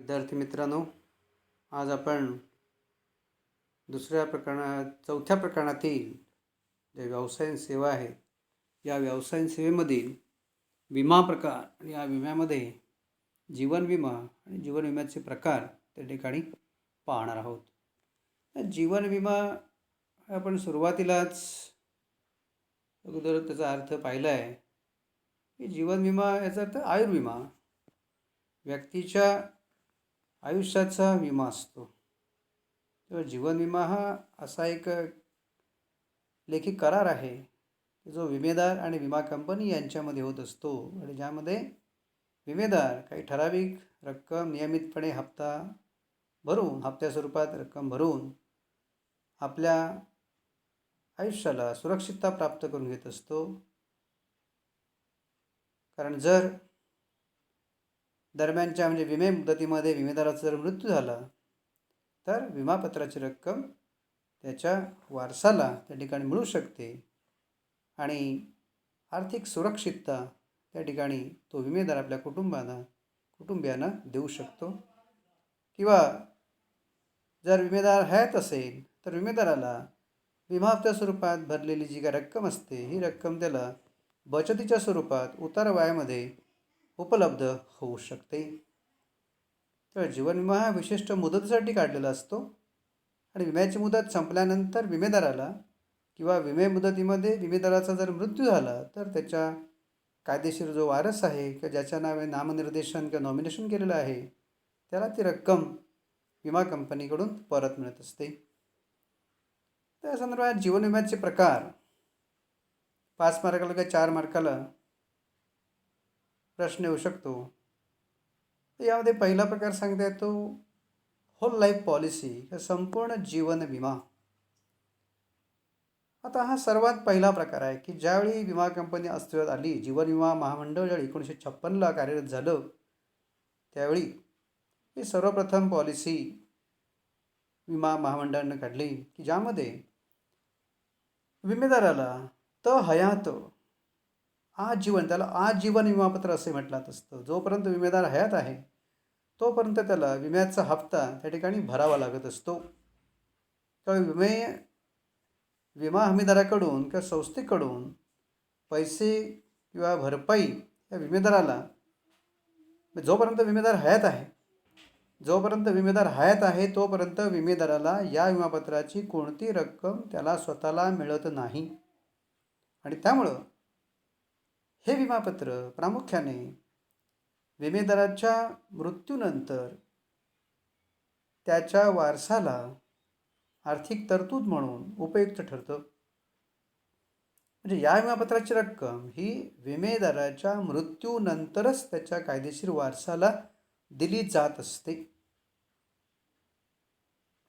विद्यार्थी मित्रांनो, आज आपण चौथ्या प्रकरणातील जे व्यवसायिक सेवा आहे, या व्यवसायिक सेवेमधील विमा प्रकार आणि या विम्यामध्ये जीवन विमा आणि जीवन विम्याचे प्रकार त्या ठिकाणी पाहणार आहोत. जीवन विमा आपण सुरुवातीलाच अगोदर त्याचा अर्थ पाहिला आहे की जीवन विमा याचा अर्थ आयुर्विमा, व्यक्तीच्या आयुष्याचा विमा असतो. तर जीवन विमा हा असा एक लेखी करार आहे जो विमेदार आणि विमा कंपनी यांच्यामध्ये होत असतो आणि ज्यामध्ये विमेदार काही ठराविक रक्कम नियमितपणे हप्त्या स्वरूपात रक्कम भरून आपल्या आयुष्याला सुरक्षितता प्राप्त करून घेत असतो. कारण जर दरम्यानच्या म्हणजे विमे मुदतीमध्ये विमेदाराचा जर मृत्यू झाला तर विमापत्राची रक्कम त्याच्या वारसाला त्या ठिकाणी मिळू शकते आणि आर्थिक सुरक्षितता त्या ठिकाणी तो विमेदार आपल्या कुटुंबियांना देऊ शकतो. किंवा जर विमेदार हयात असेल तर विमेदाराला विमा हप्त्या स्वरूपात भरलेली जी काही रक्कम असते ही रक्कम त्याला बचतीच्या स्वरूपात उतार वयामध्ये उपलब्ध होऊ शकते. तर जीवन विमा हा विशिष्ट मुदतीसाठी काढलेला असतो आणि विम्याची मुदत संपल्यानंतर विमेदाराला किंवा विमे मुदतीमध्ये विमेदाराचा जर मृत्यू झाला तर त्याच्या कायदेशीर जो वारस आहे किंवा ज्याच्या नावे नामनिर्देशन किंवा नॉमिनेशन केलेलं आहे त्याला ती रक्कम विमा कंपनीकडून परत मिळत असते. त्या संदर्भात जीवन विम्याचे प्रकार 5 मार्काला किंवा 4 मार्काला प्रश्न येऊ शकतो. यामध्ये पहिला प्रकार सांगता येतो होल लाईफ पॉलिसी किंवा संपूर्ण जीवन विमा. आता हा सर्वात पहिला प्रकार आहे की ज्यावेळी विमा कंपनी अस्तित्वात आली, जीवन विमा महामंडळ ज्यावेळी 1956ला कार्यरत झालं त्यावेळी ही सर्वप्रथम पॉलिसी विमा महामंडळानं काढली की ज्यामध्ये विमेदाराला हयात आजीवन, त्याला आजीवन विमापत्र असे म्हटलं असतं. जोपर्यंत विमेदार हयात आहे तोपर्यंत त्याला विम्याचा हप्ता त्या ठिकाणी भरावा लागत असतो. तर विमा हमीदाराकडून किंवा संस्थेकडून पैसे किंवा भरपाई या विमेदाराला जोपर्यंत विमेदार हयात आहे तोपर्यंत विमेदाराला या विमापत्राची कोणती रक्कम त्याला स्वतःला मिळत नाही. आणि त्यामुळं हे विमापत्र प्रामुख्याने विमेदाराच्या मृत्यूनंतर त्याच्या वारसाला आर्थिक तरतूद म्हणून उपयुक्त ठरतं. म्हणजे या विमापत्राची रक्कम ही विमेदाराच्या मृत्यूनंतरच त्याच्या कायदेशीर वारसाला दिली जात असते.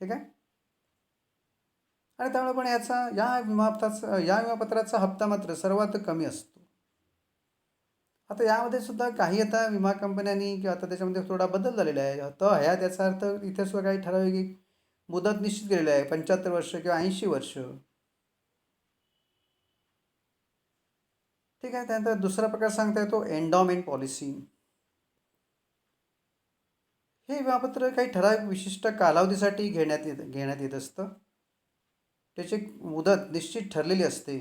ठीक आहे. आणि त्यामुळे पण या विमापत्राचा हप्ता मात्र सर्वात कमी असतो. आता यामध्ये सुद्धा काही आता विमा कंपन्यांनी किंवा आता त्याच्यामध्ये थोडा बदल झालेला आहे. हयात याचा अर्थ इथे सुद्धा काही ठराविक मुदत निश्चित केलेली आहे, 75 वर्ष किंवा 80 वर्ष. ठीक आहे. त्यानंतर दुसरा प्रकार सांगता येतो एंडॉमेंट पॉलिसी. हे विमापत्र काही ठराविक विशिष्ट कालावधीसाठी घेण्यात येत असतं. त्याची मुदत निश्चित ठरलेली असते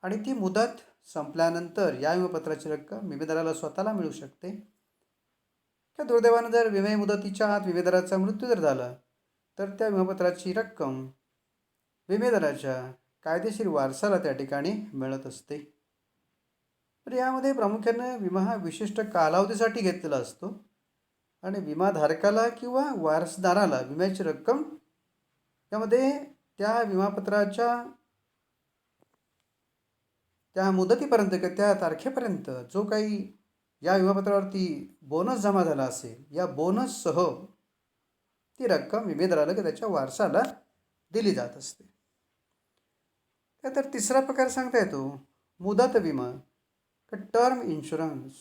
आणि ती मुदत संपल्यानंतर या विमापत्राची रक्कम विमेदाराला स्वतःला मिळू शकते. किंवा दुर्दैवानं जर विमे मुदतीच्या आत विमेदाराचा मृत्यू जर झाला तर त्या विमापत्राची रक्कम विमेदाराच्या कायदेशीर वारसाला त्या ठिकाणी मिळत असते. तर यामध्ये प्रामुख्याने विमा हा विशिष्ट कालावधीसाठी घेतलेला असतो आणि विमाधारकाला किंवा वारसदाराला विम्याची रक्कम यामध्ये त्या विमापत्राच्या त्या मुदतीपर्यंत किंवा त्या तारखेपर्यंत जो काही या विमापत्रावरती बोनस जमा झाला असेल या बोनससह ती रक्कम विमेदाराला किंवा त्याच्या वारसाला दिली जात असते. त्यानंतर तिसरा प्रकार सांगता येतो मुदत विमा किंवा टर्म इन्शुरन्स.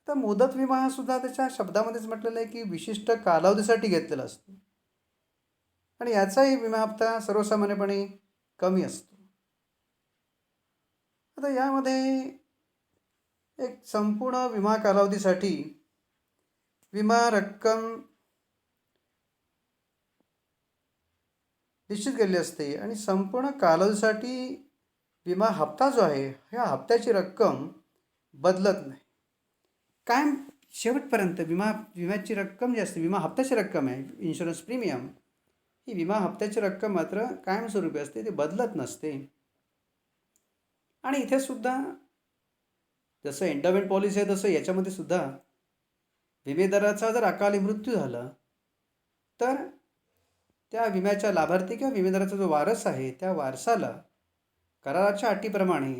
तर मुदत विमा हा सुद्धा त्याच्या शब्दामध्येच म्हटलेलं आहे की विशिष्ट कालावधीसाठी घेतलेला असतो आणि याचाही विमा हप्ता सर्वसामान्यपणे कमी असतो. आता यामध्ये एक संपूर्ण विमा कालावधीसाठी विमा रक्कम निश्चित केलेली असते आणि संपूर्ण कालावधीसाठी विमा हप्ता जो आहे ह्या हप्त्याची रक्कम बदलत नाही. कायम शेवटपर्यंत विम्याची रक्कम जी असते, विमा हप्त्याची रक्कम आहे, इन्शुरन्स प्रीमियम, ही विमा हप्त्याची रक्कम मात्र कायमस्वरूपी असते, ती बदलत नसते. आणि इथे सुद्धा जसं एंडोमेंट पॉलिसी आहे तसं याच्यामध्ये सुद्धा विमेदाराचा जर अकाली मृत्यू झाला तर त्या विम्याच्या लाभार्थी किंवा विमेदाराचा जो वारस आहे त्या वारसाला कराराच्या अटीप्रमाणे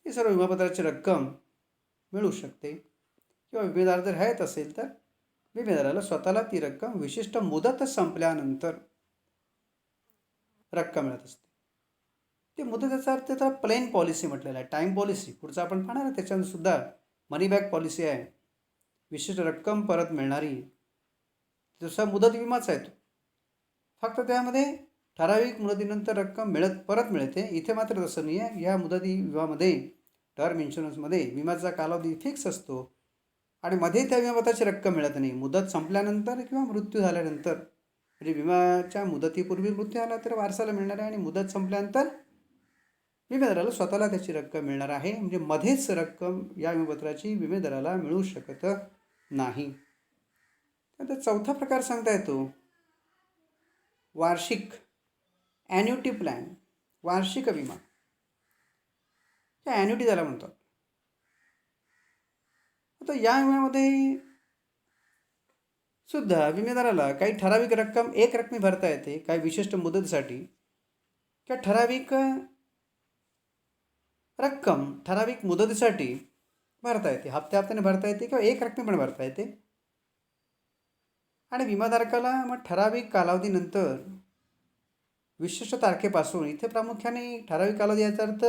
ही सर्व विमापत्राची रक्कम मिळू शकते. किंवा विमेदार जर हयात असेल तर विमेदाराला स्वतःला ती रक्कम विशिष्ट मुदत संपल्यानंतर रक्कम मिळत असते. ती मुदतीचा अर्थ त्याचा प्लेन पॉलिसी म्हटलेला आहे, टाईम पॉलिसी. पुढचं आपण पाहणार आहे त्याच्यामध्ये सुद्धा मनी बॅक पॉलिसी आहे, विशिष्ट रक्कम परत मिळणारी. जसा मुदत विमाच आहे तो, फक्त त्यामध्ये ठराविक मुदतीनंतर रक्कम परत मिळते. इथे मात्र तसं नाही आहे. या मुदती विमामध्ये, टर्म इन्शुरन्समध्ये विम्याचा कालावधी फिक्स असतो आणि मध्ये त्या विमापत्राची रक्कम मिळत नाही. मुदत संपल्यानंतर किंवा मृत्यू झाल्यानंतर, म्हणजे विम्याच्या मुदतीपूर्वी मृत्यू झाला तर वारसाला मिळणार आहे आणि मुदत संपल्यानंतर विमेदाराला स्वतःला त्याची रक्कम मिळणार आहे. म्हणजे मध्येच रक्कम या विमापत्राची विमेदाराला मिळू शकत नाही. त्यानंतर चौथा प्रकार सांगता येतो वार्षिक ॲन्युटी प्लॅन, वार्षिक विमा. त्या ॲन्युटी त्याला म्हणतात. आता या विम्यामध्ये सुद्धा विमेदाराला काही ठराविक रक्कम एक रकमी भरता येते, काही विशिष्ट मुदतीसाठी, किंवा ठराविक रक्कम ठराविक मुदतीसाठी भरता येते, हप्त्याने भरता येते किंवा एक रकमी पण भरता येते. आणि विमाधारकाला मग ठराविक कालावधीनंतर विशिष्ट तारखेपासून, इथे प्रामुख्याने ठराविक कालावधी याचा अर्थ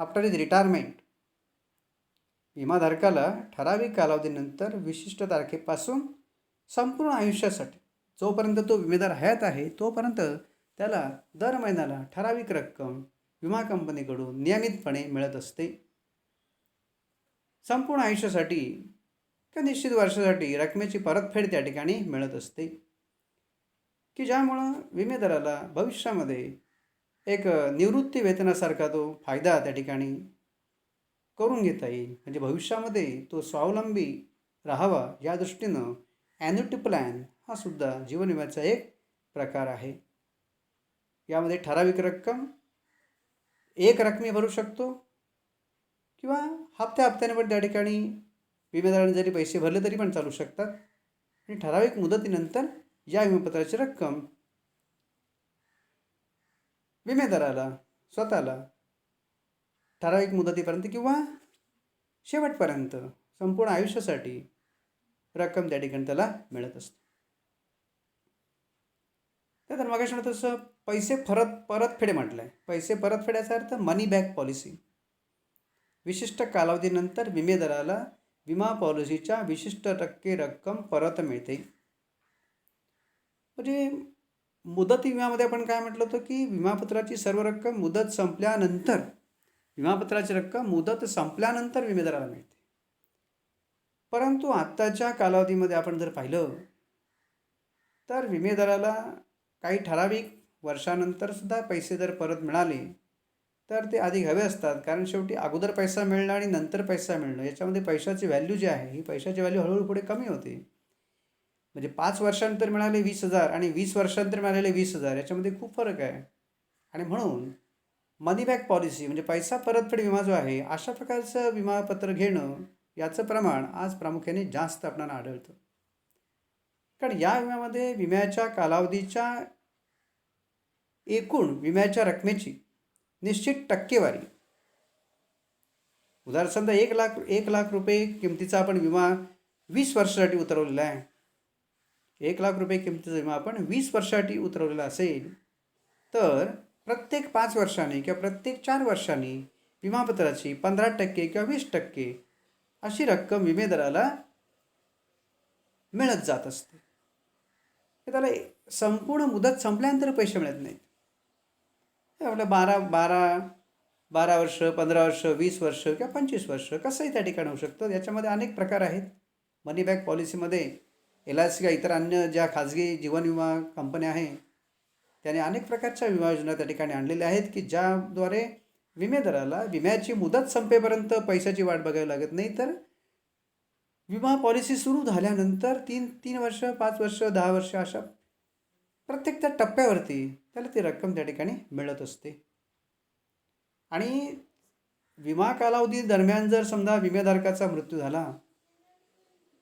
आफ्टर इज रिटायरमेंट, विमाधारकाला ठराविक कालावधीनंतर विशिष्ट तारखेपासून संपूर्ण आयुष्यासाठी, जोपर्यंत तो विमेदार हयात आहे तोपर्यंत त्याला दर महिन्याला ठराविक रक्कम विमा कंपनीकडून नियमितपणे मिळत असते. संपूर्ण आयुष्यासाठी किंवा निश्चित वर्षासाठी रकमेची परतफेड त्या ठिकाणी मिळत असते, की ज्यामुळं विमेदाराला भविष्यामध्ये एक निवृत्ती वेतनासारखा तो फायदा त्या ठिकाणी करून घेता येईल. म्हणजे भविष्यामध्ये तो स्वावलंबी राहावा या दृष्टीनं ॲन्युटी प्लॅन हा सुद्धा जीवन विम्याचा एक प्रकार आहे. यामध्ये ठराविक रक्कम एक रकमी भरू शकतो किंवा हप्त्याने पण त्या ठिकाणी विमेदाराने जरी पैसे भरले तरी पण चालू शकतात. आणि ठराविक मुदतीनंतर या विमापत्राची रक्कम विमेदाराला स्वतःला ठराविक मुदतीपर्यंत किंवा शेवटपर्यंत संपूर्ण आयुष्यासाठी रक्कम त्या ठिकाणी त्याला मिळत असते. तर मगाशी म्हणत तसं पैसे परतफेड म्हटलं आहे. पैसे परतफेडाचा अर्थ मनी बॅक पॉलिसी. विशिष्ट कालावधीनंतर विमेदाराला विमा पॉलिसीच्या विशिष्ट टक्के रक्कम परत मिळते. म्हणजे मुदती विम्यामध्ये आपण काय म्हटलं होतं की विमापत्राची सर्व रक्कम मुदत संपल्यानंतर, विमापत्राची रक्कम मुदत संपल्यानंतर विमेदाराला मिळते. परंतु आत्ताच्या कालावधीमध्ये आपण जर पाहिलं तर विमेदाराला काही ठराविक वर्षानंतर सुद्धा पैसे जर परत मिळाले तर ते अधिक हवे असतात. कारण शेवटी अगोदर पैसा मिळणं आणि नंतर पैसा मिळणं याच्यामध्ये पैशाची व्हॅल्यू जी आहे ही पैशाची व्हॅल्यू हळूहळू पुढे कमी होते. म्हणजे 5 वर्षांतर मिळाले 20,000 आणि 20 वर्षांतर मिळालेले 20,000 याच्यामध्ये खूप फरक आहे. आणि म्हणून मनी बॅक पॉलिसी म्हणजे पैसा परतफेड विमा जो आहे अशा प्रकारचं विमापत्र घेणं याचं प्रमाण आज प्रामुख्याने जास्त आपल्याला आढळतं. कारण या विम्यामध्ये विम्याच्या कालावधीच्या एकूण विम्याच्या रकमेची निश्चित टक्केवारी, उदाहरण समजा 1 लाख रुपये किमतीचा आपण विमा 20 वर्षासाठी उतरवलेला आहे. 1 लाख रुपये किमतीचा विमा आपण 20 वर्षासाठी उतरवलेला असेल तर प्रत्येक 5 वर्षांनी किंवा प्रत्येक 4 वर्षांनी विमापत्राची 15% किंवा 20% अशी रक्कम विमेदाराला मिळत जात असते. त्याला संपूर्ण मुदत संपल्यानंतर पैसे मिळत नाहीत. आपलं 12 वर्ष, 15 वर्ष, 20 वर्ष किंवा 25 वर्ष कसंही त्या ठिकाणी होऊ शकतं. याच्यामध्ये अनेक प्रकार आहेत. मनी बॅक पॉलिसीमध्ये LIC का इतर अन्य ज्या खाजगी जीवन विमा कंपन्या आहेत त्याने अनेक प्रकारच्या विमा योजना त्या ठिकाणी आणलेल्या आहेत की ज्याद्वारे विमेदाराला विम्याची मुदत संपेपर्यंत पैशाची वाट बघावी लागत नाही, तर विमा पॉलिसी सुरू झाल्यानंतर 3 वर्ष 5 वर्ष 10 वर्ष अशा प्रत्येक त्या टप्प्यावरती त्याला ती रक्कम त्या ठिकाणी मिळत असते. आणि विमा कालावधी दरम्यान जर समजा विमेधारकाचा मृत्यू झाला,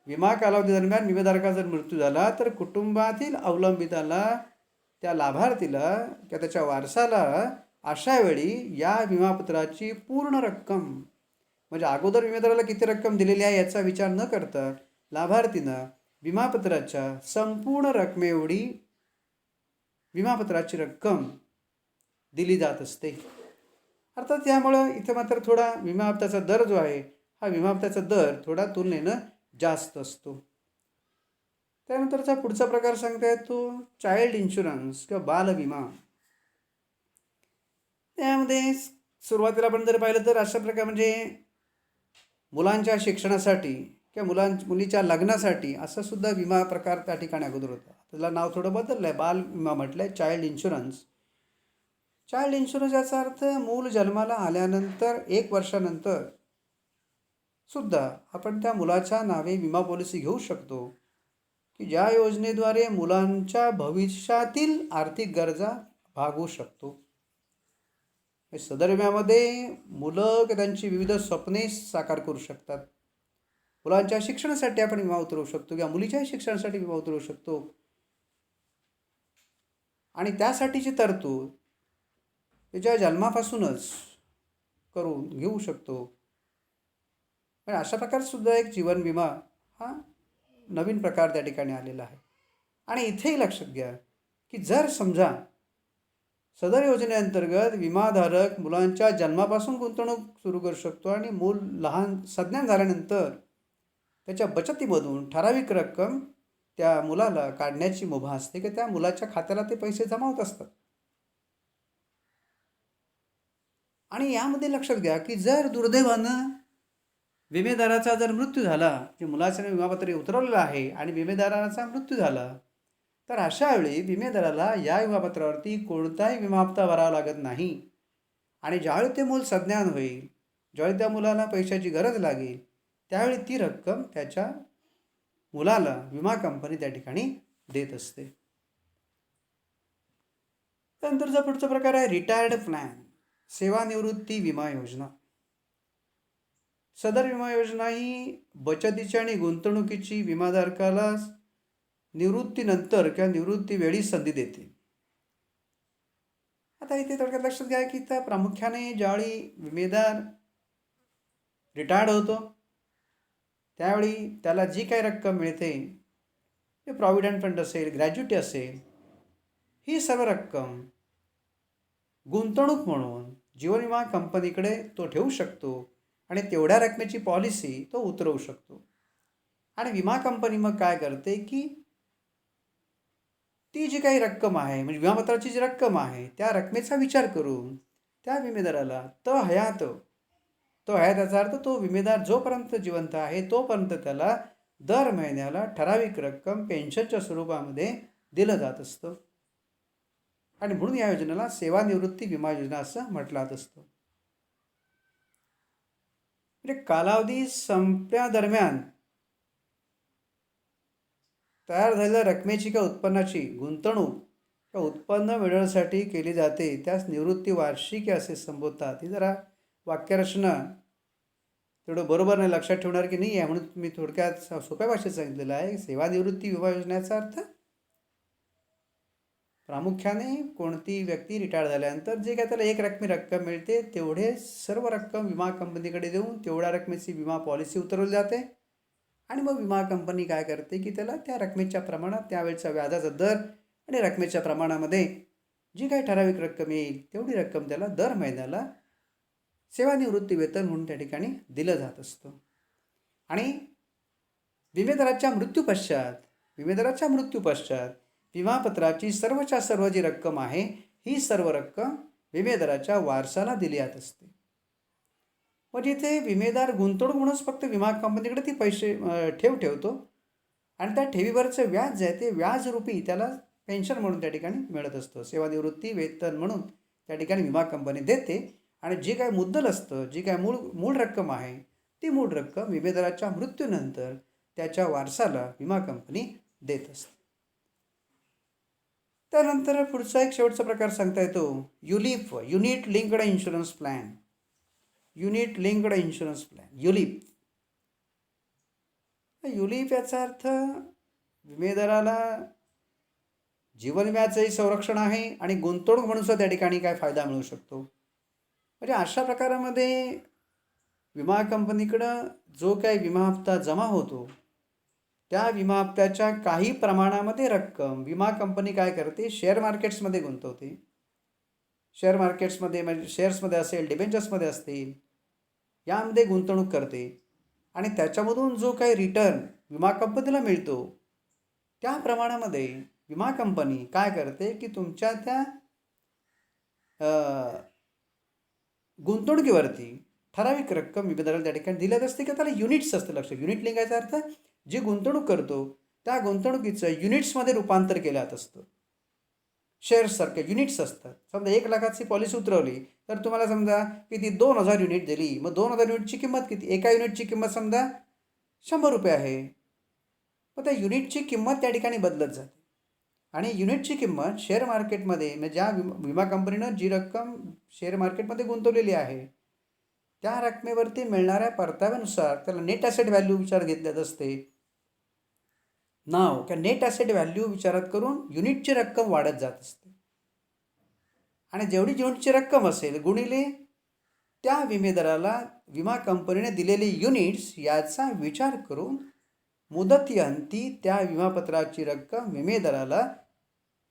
विमा कालावधी दरम्यान विमेधारकाचा जर मृत्यू झाला तर कुटुंबातील अवलंबिताला, त्या लाभार्थीला किंवा त्याच्या वारसाला अशा वेळी या विमापत्राची पूर्ण रक्कम, म्हणजे अगोदर विमेदाराला किती रक्कम दिलेली आहे याचा विचार न करता लाभार्थीनं विमापत्राच्या संपूर्ण रकमेएवढी विमापत्राची रक्कम दिली जात असते. अर्थात त्यामुळं इथं मात्र थोडा विमा हप्त्याचा दर जो आहे हा विमा हप्त्याचा दर थोडा तुलनेनं जास्त असतो. त्यानंतरचा पुढचा प्रकार सांगता येतो चाइल्ड इन्शुरन्स किंवा बालविमा. त्यामध्ये सुरुवातीला आपण जर पाहिलं तर अशा प्रकारे म्हणजे मुलांच्या शिक्षणासाठी किंवा मुलीच्या लग्नासाठी असा सुद्धा विमा प्रकार त्या ठिकाणी अगोदर होता. त्याला नाव थोडं बदललं आहे, बाल विमा म्हटलं आहे, चाइल्ड इन्शुरन्स. चाइल्ड इन्शुरन्स याचा अर्थ मूल जन्माला आल्यानंतर 1 वर्षानंतर सुद्धा आपण त्या मुलाच्या नावे विमा पॉलिसी घेऊ शकतो की ज्या योजनेद्वारे मुलांच्या भविष्यातील आर्थिक गरजा भागवू शकतो. सदर विम्यामध्ये मुलं त्यांची विविध स्वप्ने साकार करू शकतात. मुलांच्या शिक्षणासाठी आपण विमा उतरवू शकतो किंवा मुलीच्या शिक्षणासाठी विमा उतरवू शकतो आणि त्यासाठीची तरतूद त्याच्या जन्मापासूनच करून घेऊ शकतो. पण अशा प्रकारसुद्धा एक जीवन विमा हा नवीन प्रकार त्या ठिकाणी आलेला आहे. आणि इथेही लक्षात घ्या की जर समजा सदर योजनेअंतर्गत विमाधारक मुलांच्या जन्मापासून गुंतवणूक सुरू करू शकतो आणि मूल लहान सज्ञान झाल्यानंतर त्याच्या बचतीमधून ठराविक रक्कम त्या मुलाला काढण्याची मुभा असते की त्या मुलाच्या खात्याला ते पैसे जमा होत असतात. आणि यामध्ये लक्षात घ्या की जर दुर्दैवानं विमेदाराचा जर मृत्यू झाला, जे मुलाच्या विमापत्र उतरवलेलं आहे आणि विमेदाराचा मृत्यू झाला, तर अशा वेळी विमेदाराला या विमापत्रावरती कोणताही विमा हप्ता भरावा लागत नाही. आणि ज्यावेळी ते मूल सज्ञान होईल, ज्यावेळी त्या मुलाला पैशाची गरज लागेल, त्यावेळी ती रक्कम त्याच्या मुलाला विमा कंपनी त्या ठिकाणी देत असते. त्यानंतरचा पुढचा प्रकार आहे रिटायर्ड प्लॅन, सेवानिवृत्ती विमा योजना. सदर विमा योजना ही बचतीची आणि गुंतवणुकीची विमाधारकाला निवृत्तीनंतर किंवा निवृत्तीवेळी संधी देते. आता इथे थोडक्यात लक्षात घ्या की त्या प्रामुख्याने ज्यावेळी विमेदार रिटायर्ड होतो त्यावेळी त्याला जी काही रक्कम मिळते, ते प्रॉव्हिडंट फंड असेल, ग्रॅज्युटी असेल, ही सर्व रक्कम गुंतवणूक म्हणून जीवन विमा कंपनीकडे तो ठेवू शकतो आणि तेवढ्या रकमेची पॉलिसी तो उतरवू शकतो. आणि विमा कंपनी मग काय करते की ती जी काही रक्कम आहे, म्हणजे विमापत्राची जी रक्कम आहे त्या रकमेचा विचार करून त्या विमेदाराला हयात याचा अर्थ तो विमेदार जोपर्यंत जिवंत आहे तोपर्यंत त्याला दर महिन्याला ठराविक रक्कम पेन्शनच्या स्वरूपामध्ये दिलं जात असतं. आणि म्हणून या योजनेला सेवानिवृत्ती विमा योजना असं म्हटलं जात असतं. म्हणजे कालावधी संपण्यादरम्यान तयार झालेल्या रकमेची किंवा उत्पन्नाची गुंतवणूक किंवा उत्पन्न मिळवण्यासाठी केली जाते, त्यास निवृत्ती वार्षिकी असे संबोधतात. ही जरा वाक्यरचना तेवढं बरोबर नाही, लक्षात ठेवणार की नाही आहे, म्हणून मी थोडक्यात सोप्या भाषेत सांगितलेलं आहे. सेवानिवृत्ती विमा योजनेचा अर्थ प्रामुख्याने कोणती व्यक्ती रिटायर झाल्यानंतर जे काय त्याला एक रक्कम मिळते तेवढे सर्व रक्कम विमा कंपनीकडे देऊन तेवढ्या रकमेची विमा पॉलिसी उतरवली जाते. आणि मग विमा कंपनी काय करते की त्याला त्या रकमेच्या प्रमाणात त्यावेळेचा व्याजाचा दर आणि रकमेच्या प्रमाणामध्ये जी काही ठराविक रक्कम येईल तेवढी रक्कम त्याला दर महिन्याला सेवानिवृत्ती वेतन म्हणून त्या ठिकाणी दिलं जात असतं. आणि विमेदाराच्या मृत्यूपश्चात विमापत्राची सर्वच्या सर्व जी रक्कम आहे ही सर्व रक्कम विमेदाराच्या वारसाला दिली जात असते. म्हणजे इथे विमेदार गुंतवणूक म्हणूनच फक्त विमा कंपनीकडे ती पैसे ठेवतो आणि त्या ठेवीवरचं व्याज जे आहे ते व्याजरूपी त्याला पेन्शन म्हणून त्या ठिकाणी मिळत असतं. सेवानिवृत्ती वेतन म्हणून त्या ठिकाणी विमा कंपनी देते आणि जे काय मुद्दल असतं, जी काय मूळ मूळ रक्कम आहे, ती मूळ रक्कम विमेदाराच्या मृत्यूनंतर त्याच्या वारसाला विमा कंपनी देत असते. त्यानंतर पुढचा एक शेवटचा प्रकार सांगता येतो ULIP, unit linked insurance plan. Unit linked insurance plan, ULIP. ULIP याचा अर्थ विमेदाराला जीवन विम्याचंही संरक्षण आहे आणि गुंतवणूक म्हणून सुद्धा त्या ठिकाणी काय फायदा मिळू शकतो. म्हणजे अशा प्रकारामध्ये विमा कंपनीकडं जो काही विमा हप्ता जमा होतो त्या विमा हप्त्याच्या काही प्रमाणामध्ये रक्कम विमा कंपनी काय करते, शेअर मार्केट्समध्ये गुंतवते. शेअर मार्केट्समध्ये म्हणजे शेअर्समध्ये असेल, डिबेंचर्समध्ये असतील, यामध्ये गुंतवणूक करते आणि त्याच्यामधून जो काही रिटर्न विमा कंपनीला मिळतो त्या प्रमाणामध्ये विमा कंपनी काय करते की तुमच्या त्या गुंतवणुकीवरती ठराविक रक्कम विमेदाराला त्या ठिकाणी दिल्यात असते किंवा त्याला युनिट्स असतं. लक्ष, युनिट लिंकायचा अर्थ जी गुंतवणूक करतो त्या गुंतवणुकीचं युनिट्समध्ये रूपांतर केलं जात असतं. शेअर्ससारखे युनिट्स असतात. समजा 1 लाखाची पॉलिसी उतरवली तर तुम्हाला समजा की ती 2000 युनिट दिली, मग 2000 युनिटची किंमत किती, एका युनिटची किंमत समजा 100 रुपये आहे. मग त्या युनिटची किंमत त्या ठिकाणी बदलत जाते आणि युनिटची किंमत शेअर मार्केटमध्ये म्हणजे ज्या विमा कंपनीनं जी रक्कम शेअर मार्केटमध्ये गुंतवलेली आहे त्या रकमेवरती मिळणाऱ्या परताव्यानुसार त्याला नेट ॲसेट व्हॅल्यू विचारात घेतल्यात असते. नाव किंवा नेट ॲसेट व्हॅल्यू विचारात करून युनिटची रक्कम वाढत जात असते आणि जेवढी युनिटची रक्कम असेल गुणिले त्या विमेदाराला विमा कंपनीने दिलेले युनिट्स याचा विचार करून मुदतीअंती त्या विमापत्राची रक्कम विमेदाराला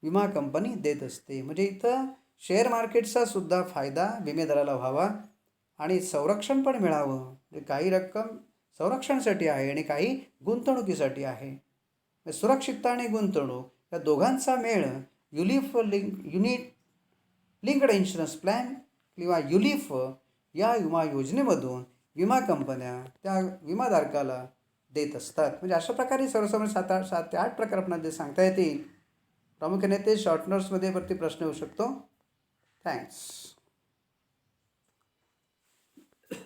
विमा कंपनी देत असते. म्हणजे इथं शेअर मार्केटचा सुद्धा फायदा विमेदाराला व्हावा आणि संरक्षण पण मिळावं. म्हणजे काही रक्कम संरक्षणासाठी आहे आणि काही गुंतवणुकीसाठी आहे. सुरक्षितता आणि गुंतवणूक या दोघांचा मेळ युनिट लिंक्ड इन्शुरन्स प्लॅन किंवा युलिफ या विमा योजनेमधून विमा कंपन्या त्या विमाधारकाला देत असतात. म्हणजे अशा प्रकारे सर्वसामान्य 7 ते 8 प्रकार आपल्याला सांगता येतील. प्रामुख्याने ते शॉर्ट नोट्समध्ये वरती प्रश्न येऊ शकतो. थँक्स.